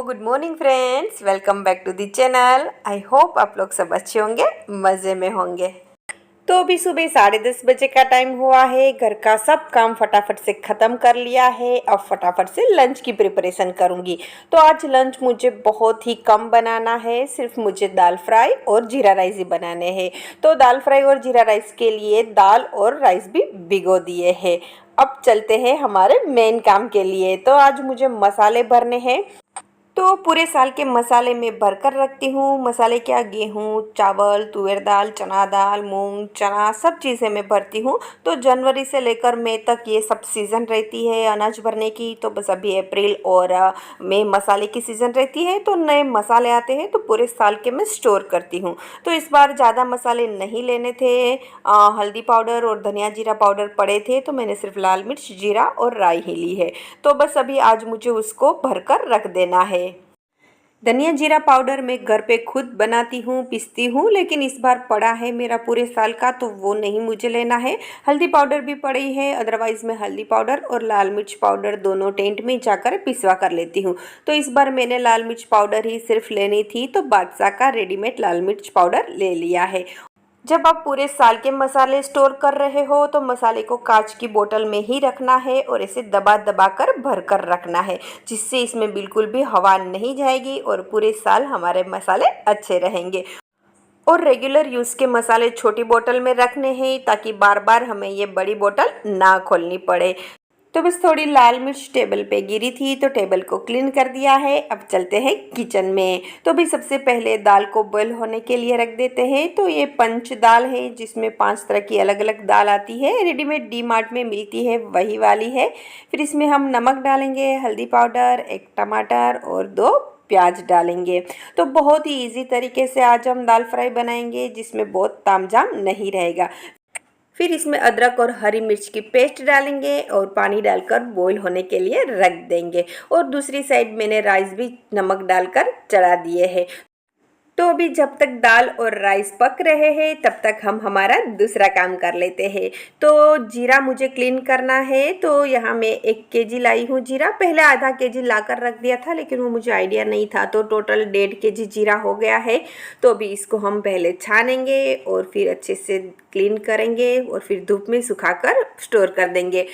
Good morning friends, welcome back to the channel. I hope आप लोग सब अच्छे होंगे, मज़े में होंगे। तो अभी सुबह 10:30 बजे का टाइम हुआ है। घर का सब काम फटाफट से ख़त्म कर लिया है। अब फटाफट से लंच की प्रिपरेशन करूँगी। तो आज लंच मुझे बहुत ही कम बनाना है, सिर्फ मुझे दाल फ्राई और जीरा राइस ही बनाने हैं। तो दाल फ्राई और जीरा राइस के लिए दाल और राइस भी भिगो दिए हैं। अब चलते हैं हमारे मेन काम के लिए। तो आज मुझे मसाले भरने हैं। तो पूरे साल के मसाले मैं भरकर रखती हूँ। मसाले क्या, गेहूँ, चावल, तुअर दाल, चना दाल, मूंग, चना, सब चीज़ें मैं भरती हूँ। तो जनवरी से लेकर मई तक ये सब सीज़न रहती है अनाज भरने की। तो बस अभी अप्रैल और मई मसाले की सीज़न रहती है। तो नए मसाले आते हैं तो पूरे साल के मैं स्टोर करती हूँ। तो इस बार ज़्यादा मसाले नहीं लेने थे। हल्दी पाउडर और धनिया जीरा पाउडर पड़े थे तो मैंने सिर्फ लाल मिर्च, जीरा और राई ही ली है। तो बस अभी आज मुझे उसको भरकर रख देना है। धनिया जीरा पाउडर मैं घर पे खुद बनाती हूँ, पीसती हूँ, लेकिन इस बार पड़ा है मेरा पूरे साल का तो वो नहीं मुझे लेना है। हल्दी पाउडर भी पड़ी है, अदरवाइज़ मैं हल्दी पाउडर और लाल मिर्च पाउडर दोनों टेंट में जाकर पिसवा कर लेती हूँ। तो इस बार मैंने लाल मिर्च पाउडर ही सिर्फ लेनी थी तो बादशाह का रेडीमेड लाल मिर्च पाउडर ले लिया है। जब आप पूरे साल के मसाले स्टोर कर रहे हो तो मसाले को कांच की बोतल में ही रखना है और इसे दबा दबा कर भर कर रखना है, जिससे इसमें बिल्कुल भी हवा नहीं जाएगी और पूरे साल हमारे मसाले अच्छे रहेंगे। और रेगुलर यूज़ के मसाले छोटी बोतल में रखने हैं ताकि बार बार हमें ये बड़ी बोतल ना खोलनी पड़े। तो बस थोड़ी लाल मिर्च टेबल पे गिरी थी तो टेबल को क्लीन कर दिया है। अब चलते हैं किचन में। तो भी सबसे पहले दाल को बॉईल होने के लिए रख देते हैं। तो ये पंच दाल है जिसमें 5 तरह की अलग अलग दाल आती है, रेडीमेड डी मार्ट में मिलती है, वही वाली है। फिर इसमें हम नमक डालेंगे, हल्दी पाउडर, एक टमाटर और 2 प्याज डालेंगे। तो बहुत ही इजी तरीके से आज हम दाल फ्राई बनाएंगे जिसमें बहुत तामझाम नहीं रहेगा। फिर इसमें अदरक और हरी मिर्च की पेस्ट डालेंगे और पानी डालकर बॉईल होने के लिए रख देंगे। और दूसरी साइड मैंने राइस भी नमक डालकर चढ़ा दिए हैं। तो अभी जब तक दाल और राइस पक रहे हैं तब तक हम हमारा दूसरा काम कर लेते हैं। तो जीरा मुझे क्लीन करना है। तो यहाँ मैं 1 केजी लाई हूँ जीरा। पहले आधा केजी लाकर रख दिया था लेकिन वो मुझे आइडिया नहीं था, तो टोटल 1.5 केजी जीरा हो गया है। तो अभी इसको हम पहले छानेंगे और फिर अच्छे से क्लीन करेंगे और फिर धूप में सुखाकर स्टोर कर देंगे।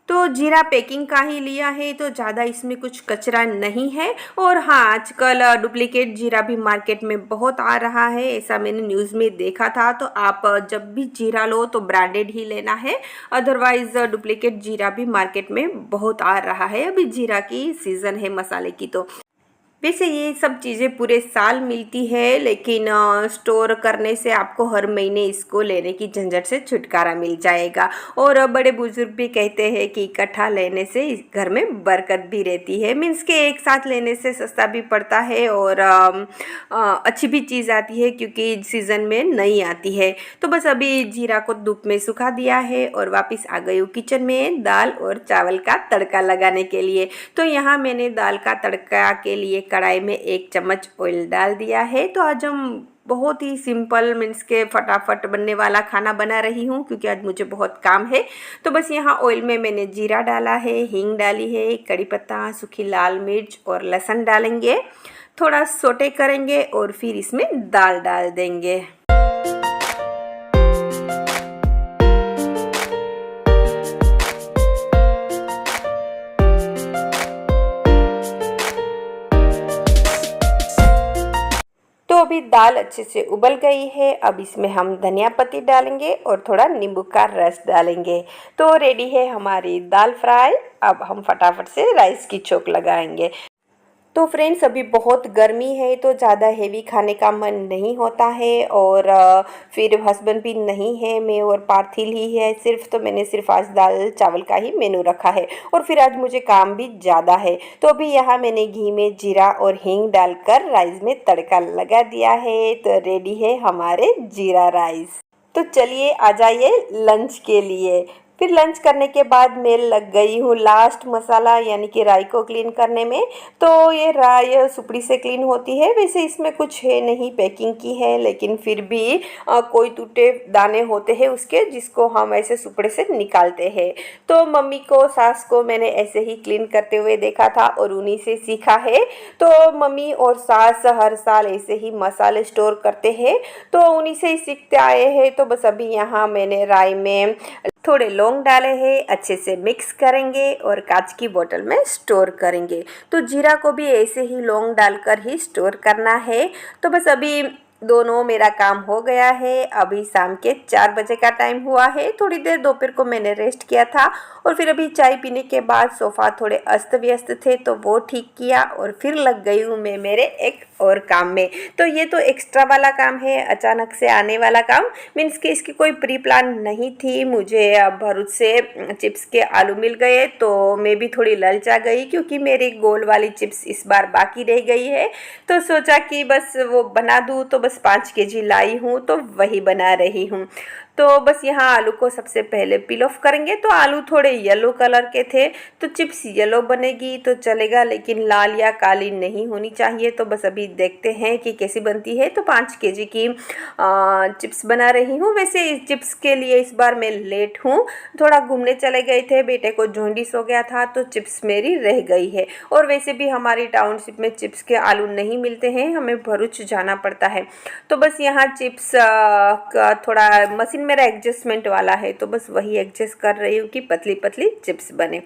तो जीरा पैकिंग का ही लिया है तो ज़्यादा इसमें कुछ कचरा नहीं है। और हाँ, आजकल डुप्लीकेट जीरा भी मार्केट में बहुत आ रहा है, ऐसा मैंने न्यूज़ में देखा था। तो आप जब भी जीरा लो तो ब्रांडेड ही लेना है, अदरवाइज़ डुप्लीकेट जीरा भी मार्केट में बहुत आ रहा है। अभी जीरा की सीज़न है मसाले की। तो वैसे ये सब चीज़ें पूरे साल मिलती है लेकिन स्टोर करने से आपको हर महीने इसको लेने की झंझट से छुटकारा मिल जाएगा। और बड़े बुजुर्ग भी कहते हैं कि इकट्ठा लेने से इस घर में बरकत भी रहती है। मीन्स के एक साथ लेने से सस्ता भी पड़ता है और अच्छी भी चीज़ आती है क्योंकि सीज़न में नहीं आती है। तो बस अभी जीरा को धूप में सुखा दिया है और वापस आ गई हूँ किचन में दाल और चावल का तड़का लगाने के लिए। तो यहाँ मैंने दाल का तड़का के लिए कढ़ाई में 1 चम्मच ऑयल डाल दिया है। तो आज हम बहुत ही सिंपल मीन्स के फटाफट बनने वाला खाना बना रही हूँ क्योंकि आज मुझे बहुत काम है। तो बस यहाँ ऑयल में मैंने जीरा डाला है, हींग डाली है, कड़ी पत्ता, सूखी लाल मिर्च और लहसुन डालेंगे। थोड़ा सोटे करेंगे और फिर इसमें दाल डाल देंगे। तो अभी दाल अच्छे से उबल गई है। अब इसमें हम धनिया पत्ती डालेंगे और थोड़ा नींबू का रस डालेंगे। तो रेडी है हमारी दाल फ्राई। अब हम फटाफट से राइस की चोक लगाएंगे। तो फ्रेंड्स अभी बहुत गर्मी है तो ज़्यादा हेवी खाने का मन नहीं होता है। और फिर हस्बैंड भी नहीं है, मैं और पार्थिल ही है सिर्फ। तो मैंने सिर्फ आज दाल चावल का ही मेनू रखा है और फिर आज मुझे काम भी ज़्यादा है। तो अभी यहाँ मैंने घी में जीरा और हींग डालकर राइस में तड़का लगा दिया है। तो रेडी है हमारे जीरा राइस। तो चलिए आ जाइए लंच के लिए। फिर लंच करने के बाद मैं लग गई हूँ लास्ट मसाला यानी कि राई को क्लीन करने में। तो ये राई सुपड़ी से क्लीन होती है, वैसे इसमें कुछ है नहीं, पैकिंग की है, लेकिन फिर भी कोई टूटे दाने होते हैं उसके, जिसको हम ऐसे सुपड़े से निकालते हैं। तो मम्मी को, सास को मैंने ऐसे ही क्लीन करते हुए देखा था और उन्हीं से सीखा है। तो मम्मी और सास हर साल ऐसे ही मसाले स्टोर करते हैं, तो उन्हीं से ही सीखते आए हैं। तो बस अभी यहाँ मैंने राई में थोड़े लौंग डाले हैं, अच्छे से मिक्स करेंगे और कांच की बोतल में स्टोर करेंगे। तो जीरा को भी ऐसे ही लौंग डालकर ही स्टोर करना है। तो बस अभी दोनों मेरा काम हो गया है। अभी शाम के 4 बजे का टाइम हुआ है। थोड़ी देर दोपहर को मैंने रेस्ट किया था और फिर अभी चाय पीने के बाद सोफ़ा थोड़े अस्त व्यस्त थे तो वो ठीक किया और फिर लग गई हूँ मैं मेरे एक और काम में। तो ये तो एक्स्ट्रा वाला काम है, अचानक से आने वाला काम, मीन्स कि इसकी कोई प्री प्लान नहीं थी। मुझे भरूच से चिप्स के आलू मिल गए तो मैं भी थोड़ी ललचा गई, क्योंकि मेरी गोल वाली चिप्स इस बार बाकी रह गई है। तो सोचा कि बस वो बना दूँ, तो बस 5 केजी लाई हूँ तो वही बना रही हूँ। तो बस यहाँ आलू को सबसे पहले पील ऑफ करेंगे। तो आलू थोड़े येलो कलर के थे, तो चिप्स येलो बनेगी तो चलेगा, लेकिन लाल या काली नहीं होनी चाहिए। तो बस अभी देखते हैं कि कैसी बनती है। तो 5 केजी की चिप्स बना रही हूँ। वैसे इस चिप्स के लिए इस बार मैं लेट हूँ, थोड़ा घूमने चले गए थे, बेटे को जॉन्डिस हो गया था तो चिप्स मेरी रह गई है। और वैसे भी हमारी टाउनशिप में चिप्स के आलू नहीं मिलते हैं, हमें भरूच जाना पड़ता है। तो बस यहाँ चिप्स का थोड़ा मशीन मेरा एडजस्टमेंट वाला है, तो बस वही एडजस्ट कर रही हूँ कि पतली पतली चिप्स बने।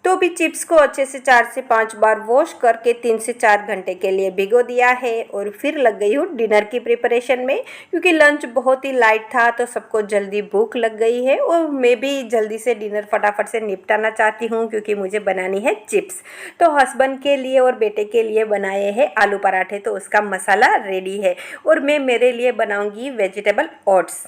तो भी चिप्स को अच्छे से 4 से 5 बार वॉश करके 3 से 4 घंटे के लिए भिगो दिया है और फिर लग गई हूँ डिनर की प्रिपरेशन में, क्योंकि लंच बहुत ही लाइट था तो सबको जल्दी भूख लग गई है और मैं भी जल्दी से डिनर फटाफट से निपटाना चाहती हूँ, क्योंकि मुझे बनानी है चिप्स। तो हस्बैंड के लिए और बेटे के लिए बनाए हैं आलू पराठे, तो उसका मसाला रेडी है और मैं मेरे लिए बनाऊँगी वेजिटेबल ओट्स।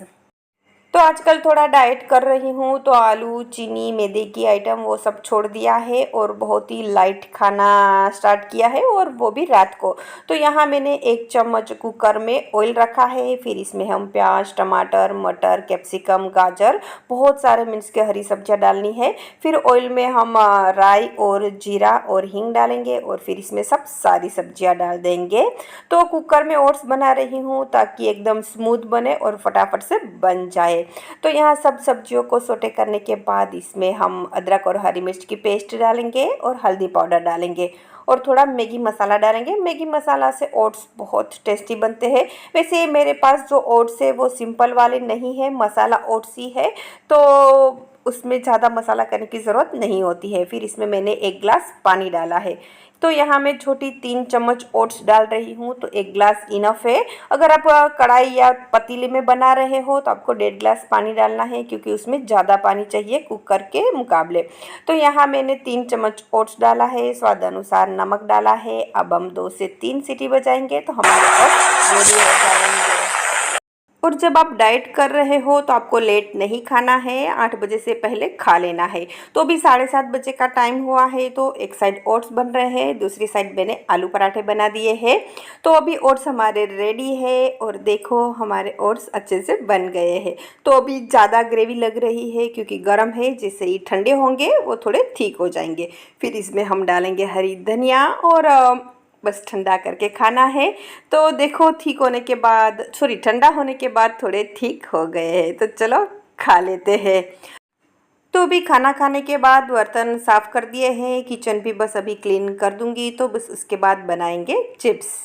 तो आजकल थोड़ा डाइट कर रही हूँ, तो आलू, चीनी, मैदे की आइटम वो सब छोड़ दिया है और बहुत ही लाइट खाना स्टार्ट किया है, और वो भी रात को। तो यहाँ मैंने 1 चम्मच कुकर में ऑयल रखा है। फिर इसमें हम प्याज, टमाटर, मटर, कैप्सिकम, गाजर, बहुत सारे मीन्स के हरी सब्जियाँ डालनी है। फिर ऑयल में हम राई और जीरा और हींग डालेंगे और फिर इसमें सब सारी सब्जियाँ डाल देंगे। तो कुकर में ओट्स बना रही हूँ ताकि एकदम स्मूथ बने और फटाफट से बन जाए। तो यहाँ सब सब्जियों को सोटे करने के बाद इसमें हम अदरक और हरी मिर्च की पेस्ट डालेंगे और हल्दी पाउडर डालेंगे और थोड़ा मैगी मसाला डालेंगे। मैगी मसाला से ओट्स बहुत टेस्टी बनते हैं। वैसे मेरे पास जो ओट्स है वो सिंपल वाले नहीं है, मसाला ओट्स ही है, तो उसमें ज़्यादा मसाला करने की ज़रूरत नहीं होती है। फिर इसमें मैंने 1 गिलास पानी डाला है। तो यहाँ मैं छोटी 3 चम्मच ओट्स डाल रही हूँ, तो 1 गिलास इनफ है। अगर आप कढ़ाई या पतीले में बना रहे हो तो आपको 1.5 गिलास पानी डालना है, क्योंकि उसमें ज़्यादा पानी चाहिए कुकर के मुकाबले। तो यहाँ मैंने 3 चम्मच ओट्स डाला है, स्वाद अनुसार नमक डाला है। अब हम 2 से 3 सीटी बजाएंगे तो हमारे ओट्स रेडी हो जाएंगे। और जब आप डाइट कर रहे हो तो आपको लेट नहीं खाना है, 8 बजे से पहले खा लेना है। तो अभी 7:30 बजे का टाइम हुआ है, तो एक साइड ओट्स बन रहे हैं, दूसरी साइड मैंने आलू पराठे बना दिए हैं। तो अभी ओट्स हमारे रेडी है और देखो हमारे ओट्स अच्छे से बन गए हैं। तो अभी ज़्यादा ग्रेवी लग रही है क्योंकि गर्म है, जैसे ही ठंडे होंगे वो थोड़े ठीक हो जाएंगे। फिर इसमें हम डालेंगे हरी धनिया और बस ठंडा करके खाना है। तो देखो ठीक होने के बाद, सॉरी, ठंडा होने के बाद थोड़े ठीक हो गए हैं, तो चलो खा लेते हैं। तो अभी खाना खाने के बाद बर्तन साफ़ कर दिए हैं, किचन भी बस अभी क्लीन कर दूंगी। तो बस उसके बाद बनाएंगे चिप्स।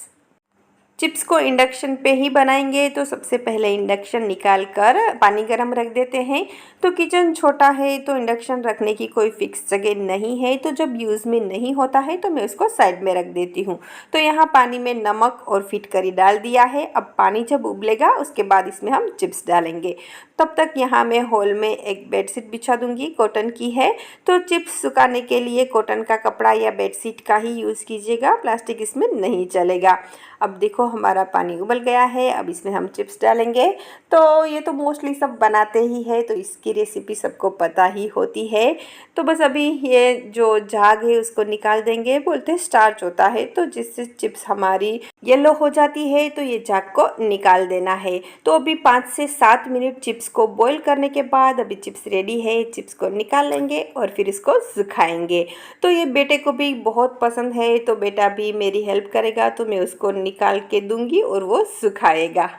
चिप्स को इंडक्शन पे ही बनाएंगे, तो सबसे पहले इंडक्शन निकाल कर पानी गर्म रख देते हैं। तो किचन छोटा है तो इंडक्शन रखने की कोई फिक्स जगह नहीं है, तो जब यूज़ में नहीं होता है तो मैं उसको साइड में रख देती हूँ। तो यहाँ पानी में नमक और फिटकरी डाल दिया है। अब पानी जब उबलेगा उसके बाद इसमें हम चिप्स डालेंगे। तब तक यहाँ मैं हॉल में एक बेडशीट बिछा दूंगी, कॉटन की है। तो चिप्स सुखाने के लिए कॉटन का कपड़ा या बेडशीट का ही यूज़ कीजिएगा, प्लास्टिक इसमें नहीं चलेगा। अब देखो हमारा पानी उबल गया है, अब इसमें हम चिप्स डालेंगे। तो ये तो मोस्टली सब बनाते ही है, तो इसकी रेसिपी सबको पता ही होती है। तो बस अभी ये जो झाग है उसको निकाल देंगे, बोलते हैं स्टार्च होता है, तो जिससे चिप्स हमारी येलो हो जाती है तो ये झाग को निकाल देना है। तो अभी 5 से 7 मिनट चिप्स को बॉईल करने के बाद अभी चिप्स रेडी है, चिप्स को निकाल लेंगे और फिर इसको सुखाएंगे। तो ये बेटे को भी बहुत पसंद है, तो बेटा भी मेरी हेल्प करेगा, तो मैं उसको निकाल के दूंगी और वो सुखाएगा।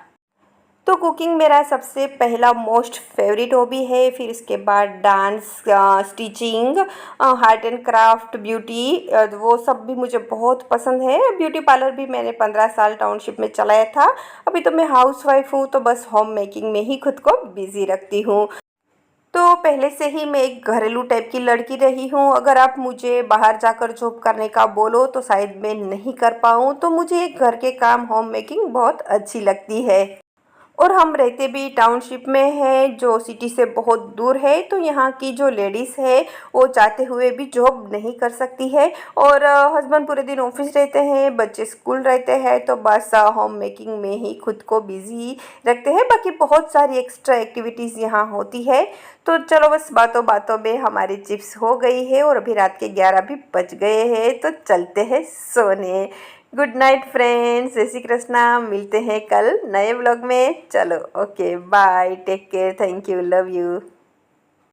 तो कुकिंग मेरा सबसे पहला मोस्ट फेवरेट हॉबी है, फिर इसके बाद dance, stitching, art and craft, beauty, वो सब भी मुझे बहुत पसंद है। ब्यूटी पार्लर भी मैंने 15 साल टाउनशिप में चलाया था। अभी तो मैं हाउसवाइफ हूँ, तो बस होम मेकिंग में ही खुद को बिजी रखती हूँ। तो पहले से ही मैं एक घरेलू टाइप की लड़की रही हूँ। अगर आप मुझे बाहर जाकर जॉब करने का बोलो तो शायद मैं नहीं कर पाऊँ, तो मुझे घर के काम, होम मेकिंग बहुत अच्छी लगती है। और हम रहते भी टाउनशिप में हैं, जो सिटी से बहुत दूर है, तो यहाँ की जो लेडीज़ है वो चाहते हुए भी जॉब नहीं कर सकती है। और हस्बैंड पूरे दिन ऑफिस रहते हैं, बच्चे स्कूल रहते हैं, तो बस होम मेकिंग में ही खुद को बिजी रखते हैं। बाकी बहुत सारी एक्स्ट्रा एक्टिविटीज़ यहाँ होती है। तो चलो बस बातों बातों में हमारी चिप्स हो गई है और अभी रात के 11 भी बज गए हैं, तो चलते हैं सोने। गुड नाइट फ्रेंड्स, जय श्री कृष्णा। मिलते हैं कल नए व्लॉग में। चलो okay bye, take care, thank you, love you.